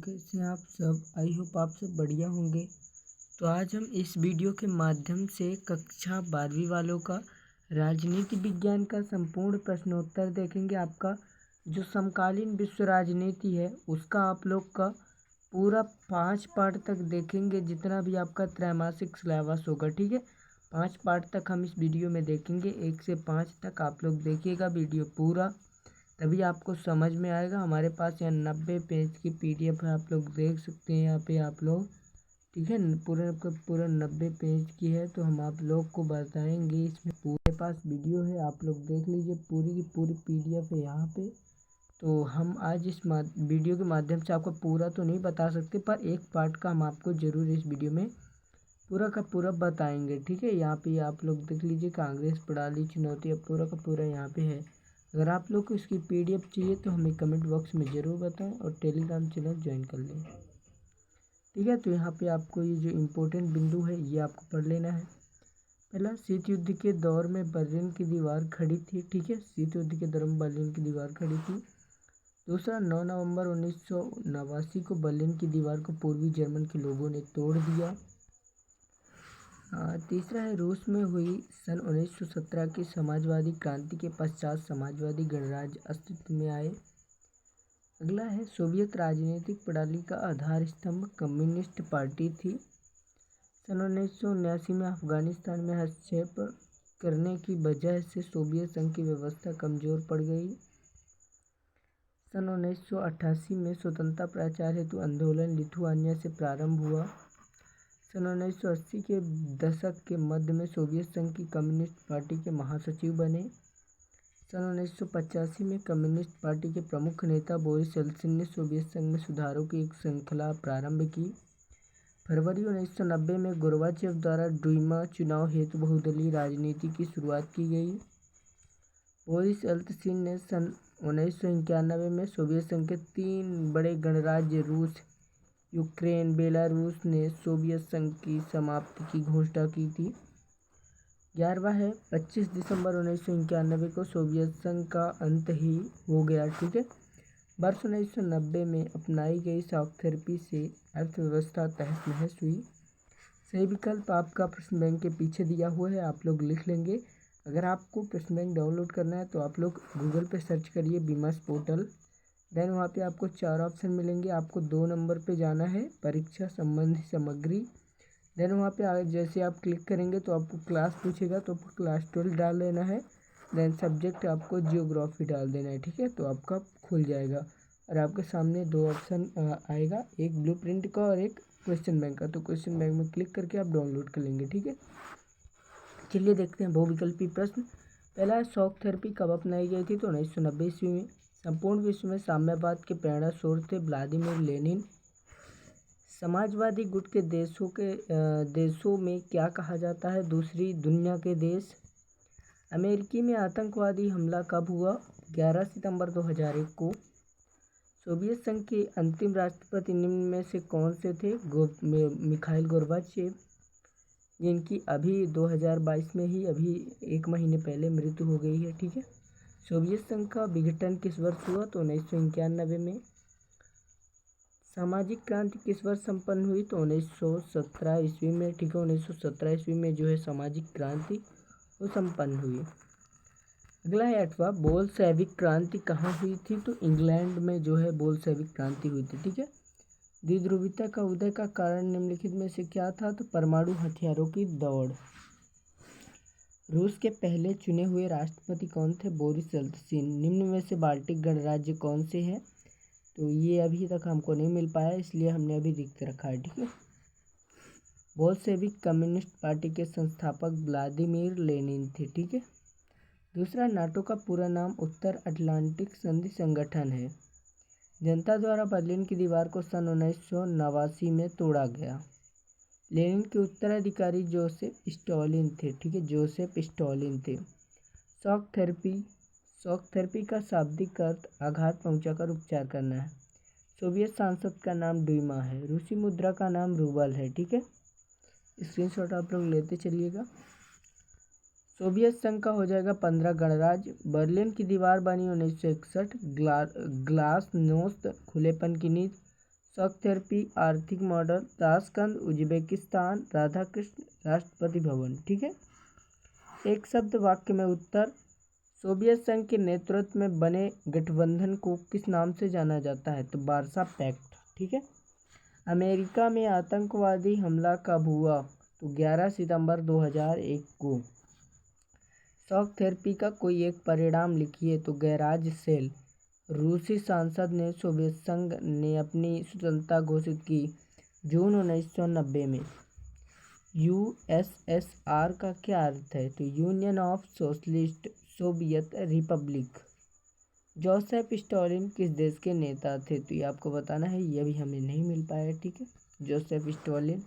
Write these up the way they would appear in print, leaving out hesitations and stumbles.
कैसे हैं आप सब। आई होप आप सब बढ़िया होंगे। तो आज हम इस वीडियो के माध्यम से कक्षा 12वीं वालों का राजनीति विज्ञान का संपूर्ण प्रश्नोत्तर देखेंगे। आपका जो समकालीन विश्व राजनीति है उसका आप लोग का पूरा 5 पार्ट तक देखेंगे, जितना भी आपका त्रैमासिक सिलेबस होगा। ठीक है, 5 पार्ट तक हम इस वीडियो में देखेंगे। 1 से 5 तक आप लोग देखिएगा वीडियो पूरा, तभी आपको समझ में आएगा। हमारे पास यहाँ 90 पेज की PDF है, आप लोग देख सकते हैं यहाँ पे आप लोग। ठीक है, पूरा 90 पेज की है। तो हम आप लोग को बताएंगे, इसमें पूरे पास वीडियो है, आप लोग देख लीजिए। पूरी की पूरी PDF है यहाँ पे। तो हम आज इस वीडियो के माध्यम से आपको पूरा तो नहीं बता सकते, पर एक पार्ट का हम आपको ज़रूर इस वीडियो में पूरा का पूरा बताएंगे। ठीक है, यहाँ पे आप लोग देख लीजिए, कांग्रेस प्रणाली चुनौती, अब पूरा का पूरा यहाँ पे है। अगर आप लोग को इसकी PDF चाहिए तो हमें कमेंट बॉक्स में ज़रूर बताएं और टेलीग्राम चैनल ज्वाइन कर लें। ठीक है, तो यहाँ पे आपको ये जो इम्पोर्टेंट बिंदु है ये आपको पढ़ लेना है। पहला, शीत युद्ध के दौर में बर्लिन की दीवार खड़ी थी। ठीक है, शीत युद्ध के दौर में बर्लिन की दीवार खड़ी थी। दूसरा, 9 नवंबर 1989 को बर्लिन की दीवार को पूर्वी जर्मन के लोगों ने तोड़ दिया। तीसरा है, रूस में हुई सन 1917 की समाजवादी क्रांति के पश्चात समाजवादी गणराज्य अस्तित्व में आए। अगला है, सोवियत राजनीतिक प्रणाली का आधार स्तंभ कम्युनिस्ट पार्टी थी। सन 1979 में अफगानिस्तान में हस्तक्षेप करने की वजह से सोवियत संघ की व्यवस्था कमजोर पड़ गई। सन 1988 में स्वतंत्रता प्रचार हेतु आंदोलन लिथुआनिया से प्रारंभ हुआ। सन 1980 के दशक के मध्य में सोवियत संघ की कम्युनिस्ट पार्टी के महासचिव बने। सन 1985 में कम्युनिस्ट पार्टी के प्रमुख नेता बोरिस येल्त्सिन ने सोवियत संघ में सुधारों की एक श्रृंखला प्रारंभ की। फरवरी 1990 में गोर्बाचेव द्वारा डूमा चुनाव हेतु बहुदलीय राजनीति की शुरुआत की गई। बोरिस येल्त्सिन ने सन 1991 में सोवियत संघ के 3 बड़े गणराज्य रूस, यूक्रेन, बेलारूस ने सोवियत संघ की समाप्ति की घोषणा की थी। 11वां है, 25 दिसंबर 1991 को सोवियत संघ का अंत ही हो गया। ठीक है, वर्ष 1990 में अपनाई गई शॉक थेरेपी से अर्थव्यवस्था तहस नहस हुई। सही विकल्प आपका प्रश्न बैंक के पीछे दिया हुआ है, आप लोग लिख लेंगे। अगर आपको प्रश्न बैंक डाउनलोड करना है तो आप लोग गूगल पे सर्च करिए बीमस पोर्टल। देन वहाँ पे आपको 4 ऑप्शन मिलेंगे। आपको 2 नंबर पे जाना है, परीक्षा संबंधी सामग्री। देन वहाँ पे जैसे आप क्लिक करेंगे तो आपको क्लास पूछेगा, तो आपको क्लास 12 डाल देना है। देन सब्जेक्ट आपको जियोग्राफी डाल देना है। ठीक है, तो आपका खुल जाएगा और आपके सामने 2 ऑप्शन आएगा, एक ब्लूप्रिंट का और एक क्वेश्चन बैंक का। तो क्वेश्चन बैंक में क्लिक करके आप डाउनलोड कर लेंगे। ठीक है, चलिए देखते हैं बहुविकल्पी प्रश्न। पहला, शॉक थेरेपी कब अपनाई गई थी? तो 1990 ईस्वी में। संपूर्ण विश्व में साम्यवाद के प्रेरणा स्रोत थे व्लादिमीर लेनिन। समाजवादी गुट के देशों में क्या कहा जाता है? दूसरी दुनिया के देश। अमेरिकी में आतंकवादी हमला कब हुआ? 11 सितंबर 2001 को। सोवियत संघ के अंतिम राष्ट्रपति निम्न में से कौन से थे? मिखाइल गोर्बाचेव, जिनकी अभी 2022 में ही अभी 1 महीने पहले मृत्यु हो गई है। ठीक है, सोवियत संघ का विघटन किस वर्ष हुआ? तो 1991 में। सामाजिक क्रांति किस वर्ष संपन्न हुई? तो 1917 ईस्वी में। ठीक है, 1917 ईस्वी में जो है सामाजिक क्रांति वो संपन्न हुई। अगला है 8वां, बोल्शेविक क्रांति कहाँ हुई थी? तो इंग्लैंड में जो है बोल्शेविक क्रांति हुई थी। ठीक है, द्विध्रुवीयता का उदय का कारण निम्नलिखित में से क्या था? तो परमाणु हथियारों की दौड़। रूस के पहले चुने हुए राष्ट्रपति कौन थे? Boris Yeltsin. निम्न में से बाल्टिक गणराज्य कौन से हैं? तो ये अभी तक हमको नहीं मिल पाया, इसलिए हमने अभी रिक्त रखा है। ठीक है, बोल्शेविक कम्युनिस्ट पार्टी के संस्थापक व्लादिमीर लेनिन थे। ठीक है, दूसरा, नाटो का पूरा नाम उत्तर अटलांटिक संधि संगठन है। जनता द्वारा बर्लिन की दीवार को सन 1989 में तोड़ा गया। लेनिन के उत्तराधिकारी जोसेफ स्टॉलिन थे। ठीक है, जोसेफ स्टॉलिन थे। शॉक थेरेपी का शाब्दिक अर्थ आघात पहुंचाकर उपचार करना है। सोवियत सांसद का नाम डूमा है। रूसी मुद्रा का नाम रूबल है। ठीक है, स्क्रीनशॉट आप लोग लेते चलिएगा। सोवियत संघ का हो जाएगा 15 गणराज्य। बर्लिन की दीवार बनी 1961। ग्लासनोस्त खुलेपन की नींव। शॉक थेरेपी, आर्थिक model, Tashkent, Uzbekistan, Radhakrishna, Rashtrapati Bhavan. ठीक है। एक शब्द वाक्य में उत्तर। सोवियत संघ के नेतृत्व में बने गठबंधन को किस नाम से जाना जाता है? तो वार्सा पैक्ट। ठीक है। अमेरिका में आतंकवादी हमला कब हुआ? तो 11 सितंबर 2001 को। शॉक थेरेपी का कोई एक परिणाम लिखिए। तो गैराज सेल। रूसी सांसद ने सोवियत संघ ने अपनी स्वतंत्रता घोषित की जून 1990 में। यूएसएसआर का क्या अर्थ है? तो union of socialist Soviet Republic. Joseph Stalin किस देश के नेता थे? तो ये आपको बताना है, ये भी हमें नहीं मिल पाया। ठीक है। Joseph Stalin.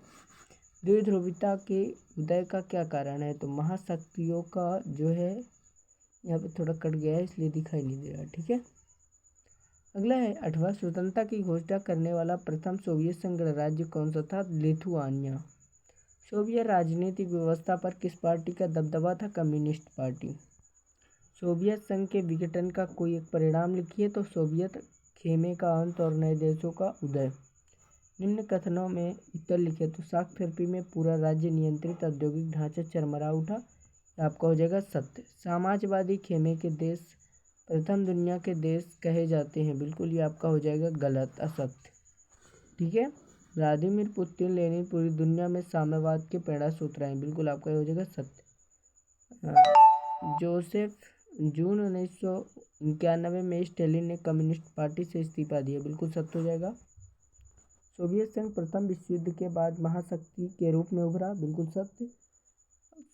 द्विध्रुवीयता के उदय का क्या कारण है? तो महाशक्तियों का जो है, यहाँ पे थोड़ा कट गया है इसलिए दिखाई नहीं दे रहा। ठीक है। अगला है 8वां स्वतंत्रता की घोषणा करने वाला प्रथम सोवियत संघ राज्य कौन सा था? लिथुआनिया। सोवियत राजनीतिक व्यवस्था पर किस पार्टी का दबदबा था? Communist party. सोवियत संघ के विघटन का कोई एक परिणाम लिखिए। तो सोवियत खेमे का अंत और नए देशों का उदय। निम्न कथनों में उत्तर लिखे। तो शॉक थेरेपी में पूरा राज्य नियंत्रित औद्योगिक ढांचा चरमरा उठा। आपका हो जाएगा सत्य। समाजवादी खेमे के देश प्रथम दुनिया के देश कहे जाते हैं। बिल्कुल ये आपका हो जाएगा गलत, असत्य। ठीक है। व्लादिमीर पुतिन लेनिन पूरी दुनिया में साम्यवाद के प्रेरणा सूत्र हैं। बिल्कुल आपका हो जाएगा सत्य। जोसेफ जून 1991 में स्टालिन ने कम्युनिस्ट पार्टी से इस्तीफा दिया। बिल्कुल सत्य हो जाएगा। सोवियत संघ प्रथम विश्व युद्ध के बाद महाशक्ति के रूप में उभरा। बिल्कुल सत्य।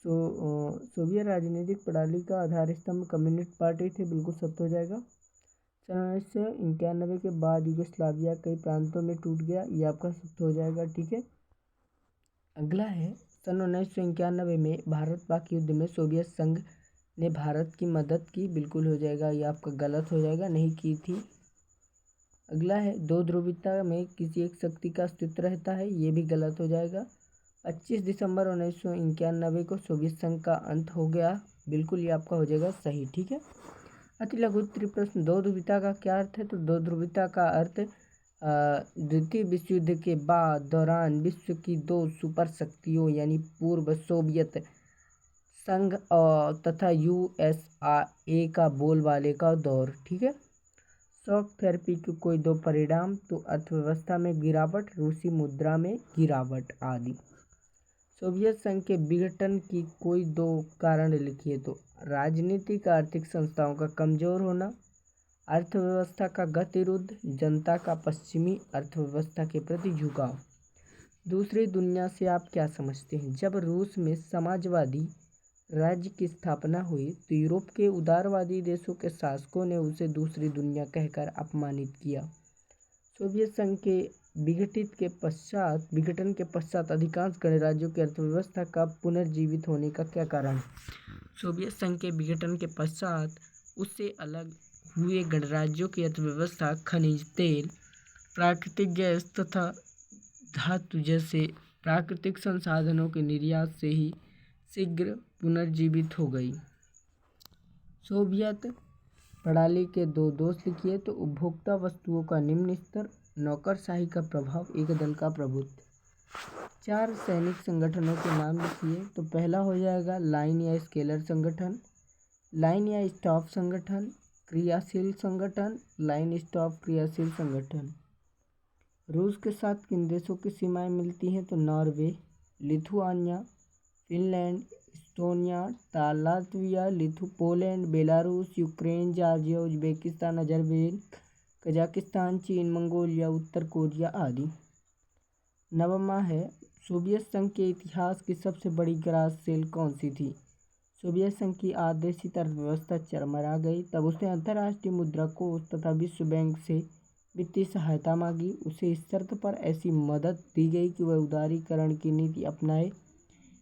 सोवियत राजनीतिक प्रणाली का आधार स्तंभ कम्युनिस्ट पार्टी थी। बिल्कुल सत्य हो जाएगा। सन 1991 के बाद यूगोस्लाविया कई प्रांतों में टूट गया। ये आपका सत्य हो जाएगा। ठीक है। अगला है सन 1991 में भारत पाक युद्ध में सोवियत संघ ने भारत की मदद की। बिल्कुल हो जाएगा। ये आपका गलत हो जाएगा, नहीं की थी। अगला है दो ध्रुवीयता में किसी एक शक्ति का अस्तित्व रहता है। ये भी गलत हो जाएगा। 25 दिसंबर 1991 को सोवियत संघ का अंत हो गया। बिल्कुल ये आपका हो जाएगा सही। ठीक है। अति लघु उत्तरीय प्रश्न। दो ध्रुवीयता का क्या अर्थ है? तो दो ध्रुवीयता का अर्थ द्वितीय विश्व युद्ध के बाद दौरान विश्व की दो सुपर शक्तियों यानी पूर्व सोवियत संघ और तथा यूएसए का बोलबाले का दौर। ठीक है। शॉक थेरेपी के कोई दो परिणाम। तो अर्थव्यवस्था में गिरावट, रूसी मुद्रा में गिरावट आदि। सोवियत संघ के विघटन की कोई दो कारण लिखिए। तो राजनीतिक आर्थिक संस्थाओं का कमजोर होना, अर्थव्यवस्था का गतिरोध, जनता का पश्चिमी अर्थव्यवस्था के प्रति झुकाव। दूसरी दुनिया से आप क्या समझते हैं? जब रूस में समाजवादी राज्य की स्थापना हुई तो यूरोप के उदारवादी देशों के शासकों ने उसे दूसरी दुनिया कहकर अपमानित किया। सोवियत संघ के विघटन के पश्चात अधिकांश गणराज्यों की अर्थव्यवस्था का पुनर्जीवित होने का क्या कारण है? सोवियत संघ के विघटन के पश्चात उससे अलग हुए गणराज्यों की अर्थव्यवस्था खनिज तेल, प्राकृतिक गैस तथा धातु जैसे प्राकृतिक संसाधनों के निर्यात से ही शीघ्र पुनर्जीवित हो गई। सोवियत प्रणाली के दो दोष लिखिए। तो उपभोक्ता वस्तुओं का निम्न स्तर, नौकरशाही का प्रभाव, एक दल का प्रभुत्व। 4 सैनिक संगठनों के नाम लिखिए। तो पहला हो जाएगा लाइन या स्केलर संगठन, लाइन या स्टाफ संगठन, क्रियाशील संगठन, लाइन स्टाफ क्रियाशील संगठन। रूस के साथ किन देशों की सीमाएं मिलती हैं? तो Norway, Lithuania, Finland, Estonia, Latvia, Poland, Belarus, Ukraine, Georgia, Uzbekistan, Azerbaijan, Kazakhstan, चीन, मंगोलिया, उत्तर कोरिया आदि। 9वां है सोवियत संघ के इतिहास की सबसे बड़ी ग्रास सेल कौन सी थी? सोवियत संघ की आदेशित अर्थव्यवस्था चरमरा गई। तब उसने अंतर्राष्ट्रीय मुद्रा कोष तथा विश्व बैंक से वित्तीय सहायता मांगी। उसे इस शर्त पर ऐसी मदद दी गई कि वह उदारीकरण की नीति अपनाए।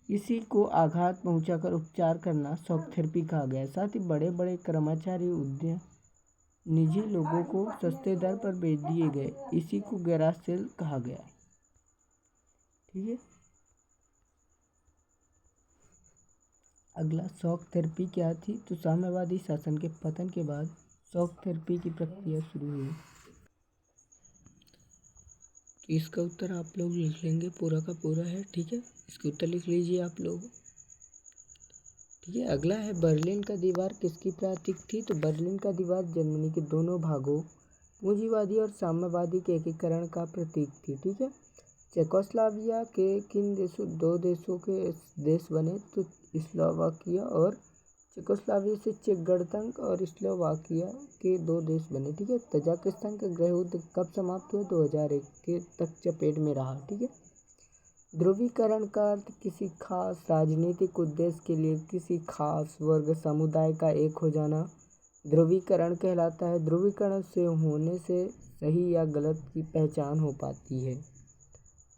इसी को आघात पहुंचाकर उपचार करना शॉक थेरेपी कहा गया। साथ ही बड़े बड़े कर्मचारी उद्यम निजी लोगों को सस्ते दर पर बेच दिए गए। इसी को गैराज सेल कहा गया। ठीक है। अगला शॉक थेरेपी क्या थी? तो साम्यवादी शासन के पतन के बाद शॉक थेरेपी की प्रक्रिया शुरू हुई। तो इसका उत्तर आप लोग लिख लेंगे, पूरा का पूरा है। ठीक है, इसका उत्तर लिख लीजिए आप लोग। ठीक है, अगला है बर्लिन का दीवार किसकी प्रतीक थी? तो बर्लिन का दीवार जर्मनी के दोनों भागों पूंजीवादी और साम्यवादी के एकीकरण का प्रतीक थी। ठीक है, चेकोस्लोवाकिया के किन दो देशों के देश बने? तो स्लोवाकिया और चेकोस्लोवाकिया से चेक गणतंत्र और स्लोवाकिया के 2 देश बने। ठीक है, तजाकिस्तान का गृह युद्ध कब समाप्त हुआ? 2001 के तक चपेट में रहा। ठीक है, ध्रुवीकरण का अर्थ किसी खास राजनीतिक उद्देश्य के लिए किसी खास वर्ग समुदाय का एक हो जाना ध्रुवीकरण कहलाता है। ध्रुवीकरण से होने से सही या गलत की पहचान हो पाती है।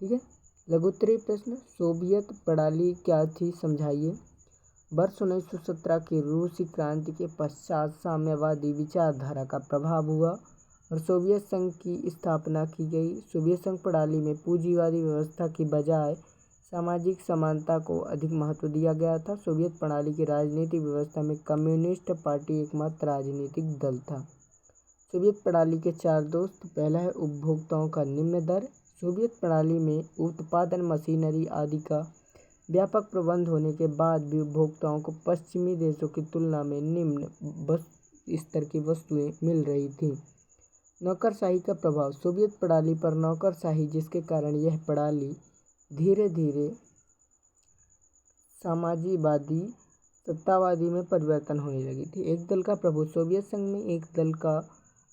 ठीक है, लघुत्तरीय प्रश्न, सोवियत प्रणाली क्या थी, समझाइए। वर्ष 1917 की रूसी क्रांति के पश्चात साम्यवादी विचारधारा का प्रभाव हुआ और सोवियत संघ की स्थापना की गई। सोवियत संघ प्रणाली में पूंजीवादी व्यवस्था की बजाय सामाजिक समानता को अधिक महत्व दिया गया था। सोवियत प्रणाली की राजनीतिक व्यवस्था में कम्युनिस्ट पार्टी एकमात्र राजनीतिक दल था। सोवियत प्रणाली के 4 दोस्त। पहला है उपभोक्ताओं का निम्न दर। सोवियत प्रणाली में उत्पादन मशीनरी आदि का व्यापक प्रबंध होने के बाद भी उपभोक्ताओं को पश्चिमी देशों की तुलना में निम्न स्तर की वस्तुएं मिल रही थी। नौकरशाही का प्रभाव। सोवियत प्रणाली पर नौकरशाही, जिसके कारण यह प्रणाली धीरे धीरे साम्यवादी सत्तावादी में परिवर्तन होने लगी थी। एक दल का प्रभुत्व। सोवियत संघ में एक दल का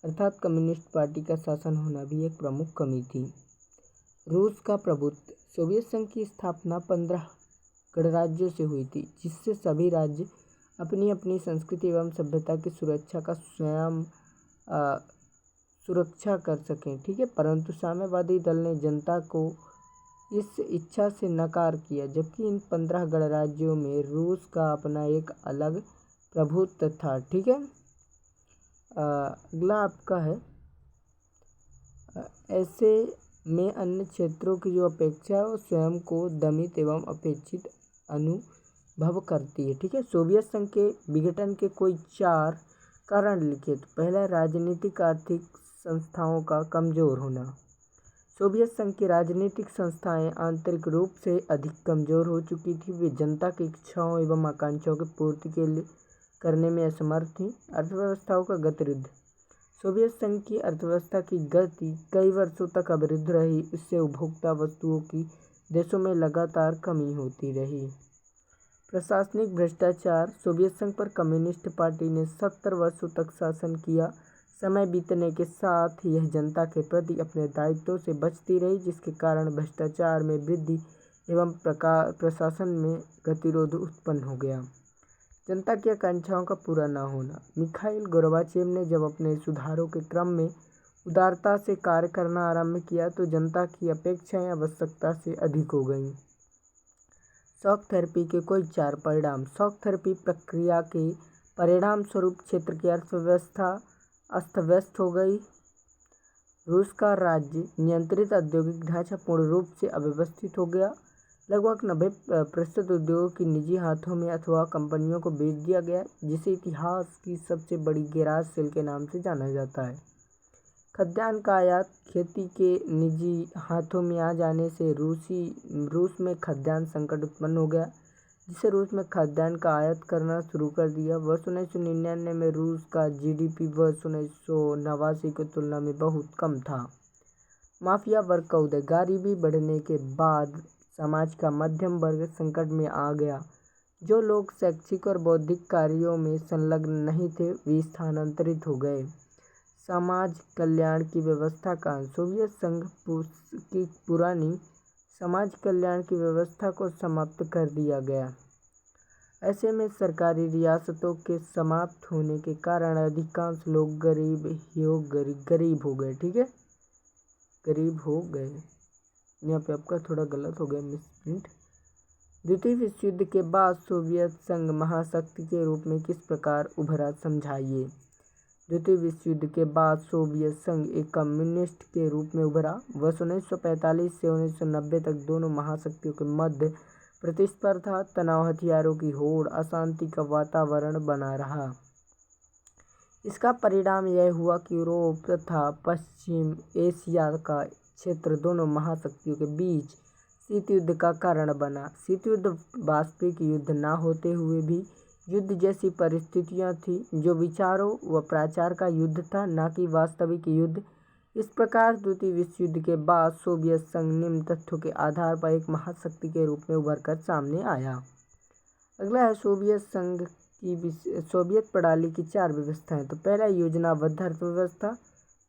अर्थात कम्युनिस्ट पार्टी का शासन होना भी एक प्रमुख कमी थी। रूस का प्रभुत्व। सोवियत संघ की स्थापना 15 गणराज्यों से हुई थी, जिससे सभी राज्य अपनी अपनी संस्कृति एवं सभ्यता की सुरक्षा का स्वयं सुरक्षा कर सकें। ठीक है, परंतु साम्यवादी दल ने जनता को इस इच्छा से नकार किया, जबकि इन 15 गणराज्यों में रूस का अपना एक अलग प्रभुत्व था। ठीक है, अगला आपका है ऐसे में अन्य क्षेत्रों की जो अपेक्षा है वो स्वयं को दमित एवं अपेक्षित अनुभव करती है। ठीक है, सोवियत संघ के विघटन के कोई 4 कारण लिखे। तो पहला, राजनीतिक आर्थिक संस्थाओं का कमजोर होना। सोवियत संघ की राजनीतिक संस्थाएं आंतरिक रूप से अधिक कमजोर हो चुकी थी। वे जनता की इच्छाओं एवं आकांक्षाओं की पूर्ति के लिए करने में असमर्थ थी। अर्थव्यवस्थाओं का गतिरोध। सोवियत संघ की अर्थव्यवस्था की गति कई वर्षों तक अवरुद्ध रही। इससे उपभोक्ता वस्तुओं की देशों में लगातार कमी होती रही। प्रशासनिक भ्रष्टाचार। सोवियत संघ पर कम्युनिस्ट पार्टी ने 70 वर्षों तक शासन किया। समय बीतने के साथ यह जनता के प्रति अपने दायित्वों से बचती रही, जिसके कारण भ्रष्टाचार में वृद्धि एवं प्रशासन में गतिरोध उत्पन्न हो गया। जनता की आकांक्षाओं का पूरा न होना। मिखाइल गोर्बाचेव ने जब अपने सुधारों के क्रम में उदारता से कार्य करना आरंभ किया तो जनता की अपेक्षाएं आवश्यकता से अधिक हो गईं। शॉक थेरेपी के कोई 4 परिणाम। शॉक थेरेपी प्रक्रिया के परिणाम स्वरूप क्षेत्र की अर्थव्यवस्था अस्त व्यस्त हो गई। रूस का राज्य नियंत्रित औद्योगिक ढांचा पूर्ण रूप से अव्यवस्थित हो गया। लगभग 90% उद्योगों की निजी हाथों में अथवा कंपनियों को बेच दिया गया, जिसे इतिहास की सबसे बड़ी गैराज सेल के नाम से जाना जाता है। खाद्यान्न का आयात। खेती के निजी हाथों में आ जाने से रूस में खाद्यान्न संकट उत्पन्न हो गया, जिससे रूस में खाद्यान्न का आयात करना शुरू कर दिया। वर्ष 1999 में रूस का जीडीपी वर्ष 1989 की तुलना में बहुत कम था। माफिया वर्ग का उदय। गरीबी बढ़ने के बाद समाज का मध्यम वर्ग संकट में आ गया। जो लोग शैक्षिक और बौद्धिक कार्यों में संलग्न नहीं थे वे स्थानांतरित हो गए। समाज कल्याण की व्यवस्था का। सोवियत संघ की पुरानी समाज कल्याण की व्यवस्था को समाप्त कर दिया गया। ऐसे में सरकारी रियासतों के समाप्त होने के कारण अधिकांश लोग गरीब हो गए। ठीक है, गरीब हो गए। यहाँ पे आपका थोड़ा गलत हो गया, मिसप्रिंट। द्वितीय विश्व युद्ध के बाद सोवियत संघ महाशक्ति के रूप में किस प्रकार उभरा, समझाइए। द्वितीय विश्व युद्ध के बाद सोवियत संघ एक कम्युनिस्ट के रूप में उभरा। वर्ष 1945 से 1990 तक दोनों महाशक्तियों के मध्य प्रतिस्पर्धा, तनाव, हथियारों की होड़, अशांति का वातावरण बना रहा। इसका परिणाम यह हुआ कि यूरोप तथा पश्चिम एशिया का क्षेत्र दोनों महाशक्तियों के बीच शीत युद्ध का कारण बना। शीत युद्ध वास्तविक युद्ध न होते हुए भी युद्ध जैसी परिस्थितियां थी, जो विचारों व प्रचार का युद्ध था, न कि वास्तविक युद्ध। इस प्रकार द्वितीय विश्व युद्ध के बाद सोवियत संघ निम्न तथ्यों के आधार पर एक महाशक्ति के रूप में उभरकर सामने आया। अगला है सोवियत संघ की सोवियत प्रणाली की 4 व्यवस्थाएं। तो पहला योजनाबद्ध अर्थव्यवस्था,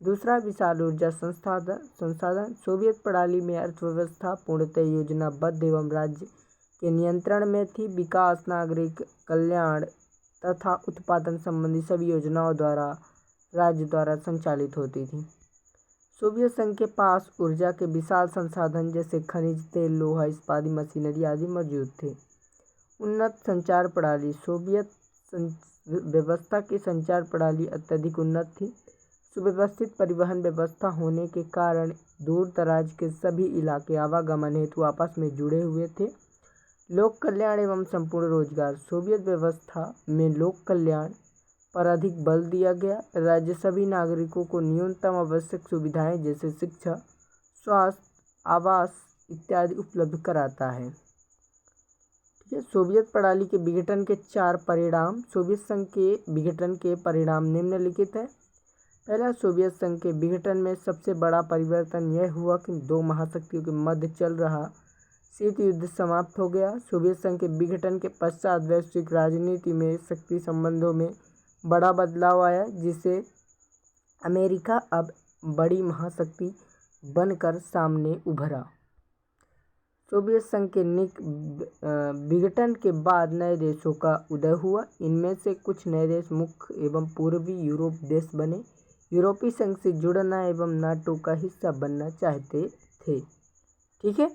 दूसरा विशाल ऊर्जा संसाधन। सोवियत प्रणाली में अर्थव्यवस्था पूर्णतः योजनाबद्ध एवं राज्य के नियंत्रण में थी। विकास, नागरिक कल्याण तथा उत्पादन संबंधी सभी योजनाओं द्वारा राज्य द्वारा संचालित होती थी। सोवियत संघ के पास ऊर्जा के विशाल संसाधन जैसे खनिज तेल, लोहा, इस्पात मशीनरी आदि मौजूद थे। उन्नत संचार प्रणाली, सोवियत व्यवस्था की संचार प्रणाली अत्यधिक उन्नत थी। सुव्यवस्थित परिवहन व्यवस्था होने के कारण दूर दराज के सभी इलाके आवागमन हेतु आपस में जुड़े हुए थे। लोक कल्याण एवं संपूर्ण रोजगार, सोवियत व्यवस्था में लोक कल्याण पर अधिक बल दिया गया। राज्य सभी नागरिकों को न्यूनतम आवश्यक सुविधाएं जैसे शिक्षा, स्वास्थ्य, आवास इत्यादि उपलब्ध कराता है। ठीक है। सोवियत प्रणाली के विघटन के 4 परिणाम। सोवियत संघ के विघटन के परिणाम निम्नलिखित है। पहला, सोवियत संघ के विघटन में सबसे बड़ा परिवर्तन यह हुआ कि 2 महाशक्तियों के मध्य चल रहा शीत युद्ध समाप्त हो गया। सोवियत संघ के विघटन के पश्चात वैश्विक राजनीति में शक्ति संबंधों में बड़ा बदलाव आया, जिससे अमेरिका अब बड़ी महाशक्ति बनकर सामने उभरा। सोवियत संघ के विघटन के बाद नए देशों का उदय हुआ। इनमें से कुछ नए देश मुख्य एवं पूर्वी यूरोप देश बने। यूरोपीय संघ से जुड़ना एवं नाटो का हिस्सा बनना चाहते थे। ठीक है।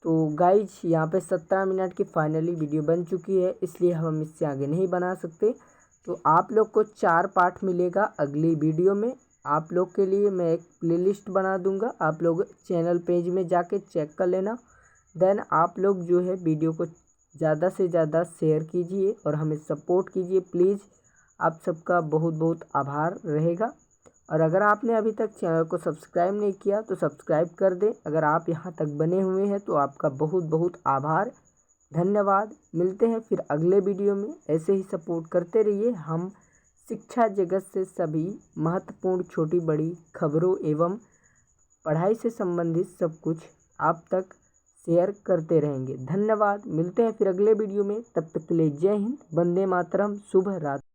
तो गाइज यहाँ पे 17 मिनट की फाइनली वीडियो बन चुकी है, इसलिए हम इससे आगे नहीं बना सकते। तो आप लोग को 4 पार्ट मिलेगा अगली वीडियो में। आप लोग के लिए मैं एक प्लेलिस्ट बना दूंगा, आप लोग चैनल पेज में जाके चेक कर लेना। देन आप लोग जो है वीडियो को ज़्यादा से ज़्यादा शेयर कीजिए और हमें सपोर्ट कीजिए प्लीज़। आप सबका बहुत बहुत आभार रहेगा। और अगर आपने अभी तक चैनल को सब्सक्राइब नहीं किया तो सब्सक्राइब कर दें। अगर आप यहाँ तक बने हुए हैं तो आपका बहुत बहुत आभार, धन्यवाद। मिलते हैं फिर अगले वीडियो में। ऐसे ही सपोर्ट करते रहिए। हम शिक्षा जगत से सभी महत्वपूर्ण छोटी बड़ी खबरों एवं पढ़ाई से संबंधित सब कुछ आप तक शेयर करते रहेंगे। धन्यवाद। मिलते हैं फिर अगले वीडियो में। तब तक के लिए जय हिंद, वंदे मातरम, शुभ रात्रि।